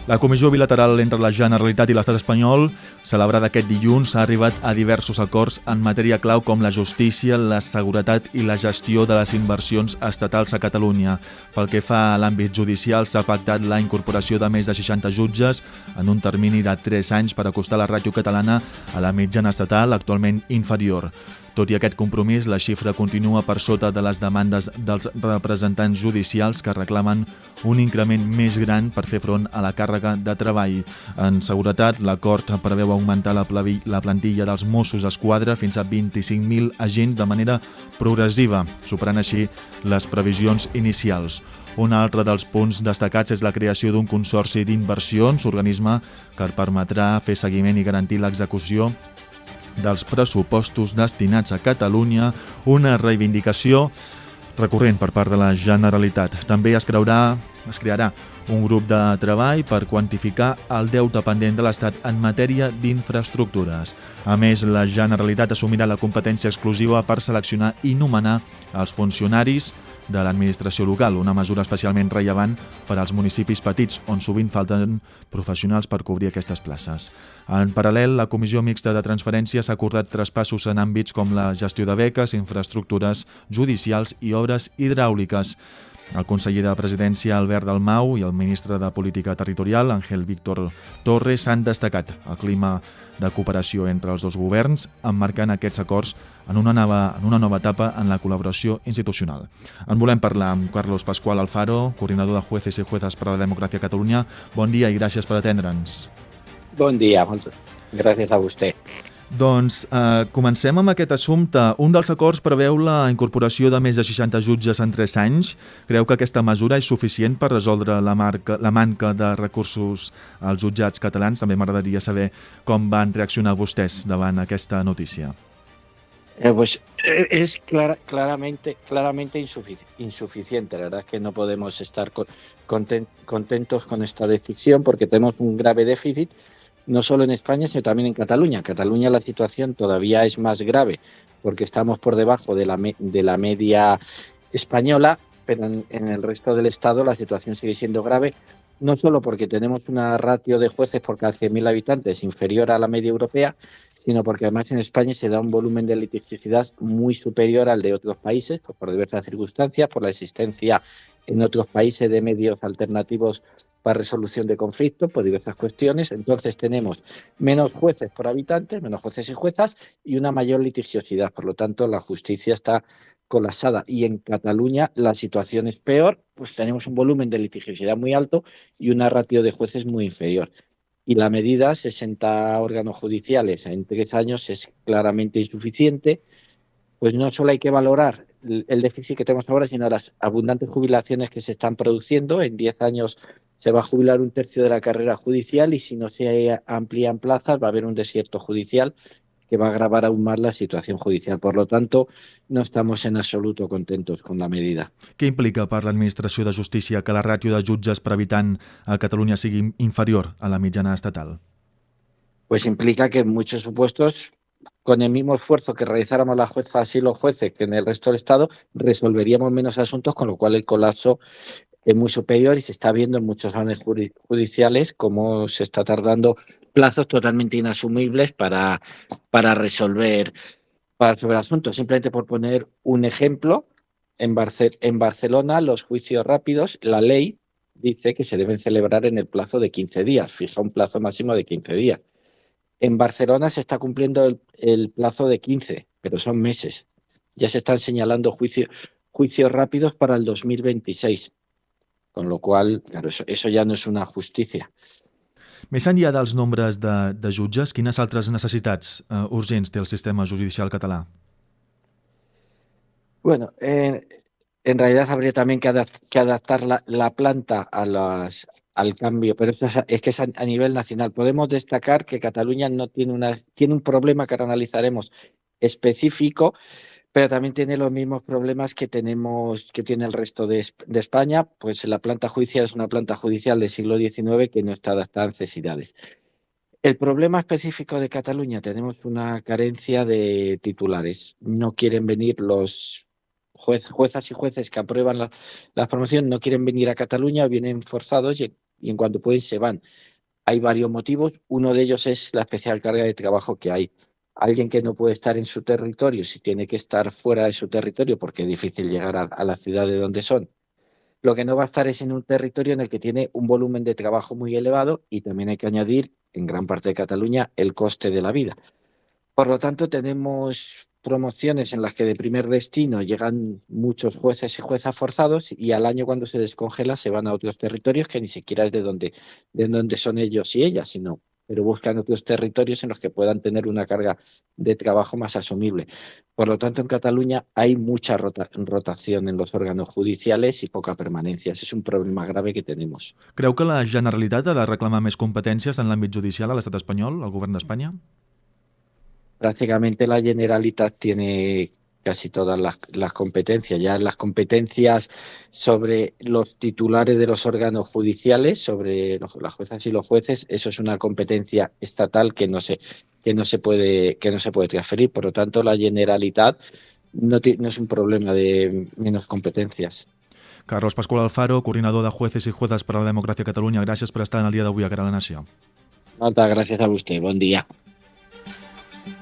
La comissió bilateral entre la Generalitat i l'Estat espanyol, celebrada aquest dilluns, ha arribat a diversos acords en matèria clau com la justícia, la seguretat i la gestió de les inversions estatals a Catalunya. Pel que fa a l'àmbit judicial, s'ha pactat la incorporació de més de 60 jutges en un termini de 3 anys per acostar la ràtio catalana a la mitjana estatal, actualment inferior. Tot i aquest compromís, la xifra continua per sota de les demandes dels representants judicials que reclamen un increment més gran per fer front a la càrrega de treball. En seguretat, l'acord preveu augmentar la plantilla dels Mossos d'Esquadra fins a 25.000 agents de manera progressiva, superant així les previsions inicials. Un altre dels punts destacats és la creació d'un consorci d'inversions, organisme que permetrà fer seguiment i garantir l'execució dels pressupostos destinats a Catalunya, una reivindicació recurrent per part de la Generalitat. També es crearà un grup de treball per quantificar el deute pendent de l'Estat en matèria d'infraestructures. A més, la Generalitat assumirà la competència exclusiva per seleccionar i nomenar els funcionaris de l'administració local, una mesura especialment rellevant per als municipis petits, on sovint falten professionals per cobrir aquestes places. En paral·lel, la Comissió Mixta de Transferències ha acordat traspassos en àmbits com la gestió de beques, infraestructures judicials i obres hidràuliques. El conseller de Presidència, Albert Dalmau, i el ministre de Política Territorial, Ángel Víctor Torres, han destacat el clima de cooperació entre els dos governs, emmarcant aquests acords en una nova etapa en la col·laboració institucional. En volem parlar amb Carlos Pascual Alfaro, coordinador de Jueces i Juezas per a la Democràcia a Catalunya. Bon dia i gràcies per atendre'ns. Bon dia, gràcies a vostè. Doncs comencem amb aquest assumpte. Un dels acords preveu la incorporació de més de 60 jutges en 3 anys. Creu que aquesta mesura és suficient per resoldre la manca de recursos als jutjats catalans? També m'agradaria saber com van reaccionar vostès davant aquesta notícia. Pues es claramente insuficiente. La verdad es que no podemos estar contentos con esta decisión porque tenemos un grave déficit, no solo en España, sino también en Cataluña. En Cataluña la situación todavía es más grave porque estamos por debajo de la media española, pero en el resto del Estado la situación sigue siendo grave, no solo porque tenemos una ratio de jueces por cada 100.000 habitantes inferior a la media europea, sino porque además en España se da un volumen de litigiosidad muy superior al de otros países, pues por diversas circunstancias, por la existencia en otros países de medios alternativos para resolución de conflictos, por diversas cuestiones. Entonces tenemos menos jueces por habitantes, menos jueces y juezas y una mayor litigiosidad. Por lo tanto, la justicia está colapsada. Y en Cataluña la situación es peor, pues tenemos un volumen de litigiosidad muy alto y una ratio de jueces muy inferior. Y la medida, 60 órganos judiciales en 3 años, es claramente insuficiente. Pues no solo hay que valorar el déficit que tenemos ahora, sino las abundantes jubilaciones que se están produciendo. En 10 años se va a jubilar 1/3 de la carrera judicial y si no se amplían plazas va a haber un desierto judicial que va a agravar aún más la situación judicial. Por lo tanto, no estamos en absoluto contentos con la medida. Què implica per l'Administració de Justícia que la ràtio de jutges per habitant a Catalunya sigui inferior a la mitjana estatal? Pues implica que en muchos supuestos, con el mismo esfuerzo que realizáramos las juezas y los jueces que en el resto del Estado, resolveríamos menos asuntos, con lo cual el colapso es muy superior y se está viendo en muchos órdenes judiciales cómo se está tardando plazos totalmente inasumibles para resolver asuntos. Simplemente por poner un ejemplo, en Barcelona los juicios rápidos, la ley dice que se deben celebrar en el plazo de 15 días, fija un plazo máximo de 15 días. En Barcelona se está cumpliendo el plazo de 15, pero son meses. Ya se están señalando juicios rápidos para el 2026. Con lo qual, claro, eso ja no és una justícia. Més enllà dels nombres de jutges, quines altres necessitats urgents té el sistema judicial català? Bueno, en realidad habría también que adaptar la planta al cambio, pero es que es a nivel nacional. Podemos destacar que Cataluña no tiene un problema que ahora analizaremos específico, pero también tiene los mismos problemas que tiene el resto de España, pues la planta judicial es una planta judicial del siglo XIX que no está adaptada a necesidades. El problema específico de Cataluña, tenemos una carencia de titulares. No quieren venir los juezas y jueces que aprueban la promoción, no quieren venir a Cataluña, vienen forzados y y en cuanto pueden se van. Hay varios motivos. Uno de ellos es la especial carga de trabajo que hay. Alguien que no puede estar en su territorio, si tiene que estar fuera de su territorio, porque es difícil llegar a la ciudad de donde son, lo que no va a estar es en un territorio en el que tiene un volumen de trabajo muy elevado y también hay que añadir, en gran parte de Cataluña, el coste de la vida. Por lo tanto, tenemos promociones en las que de primer destino llegan muchos jueces y juezas forzados y al año cuando se descongela se van a otros territorios que ni siquiera es de donde son ellos y ellas, sino pero buscan otros territorios en los que puedan tener una carga de trabajo más asumible. Por lo tanto, en Cataluña hay mucha rotación en los órganos judiciales y poca permanencia. Ese es un problema grave que tenemos. Creu que la Generalitat ha de reclamar més competències en l'àmbit judicial a l'estat espanyol, al govern d'Espanya? Prácticamente la Generalitat tiene casi todas las competencias. Ya las competencias sobre los titulares de los órganos judiciales, sobre las juezas y los jueces, eso es una competencia estatal que no se puede transferir. Por lo tanto, la Generalitat no es un problema de menos competencias. Carlos Pascual Alfaro, coordinador de Jueces i Juezas per a la Democràcia a Catalunya, gràcies per estar en el dia d'avui a Cara a la Nació. Muchas gracias a usted. Buen día.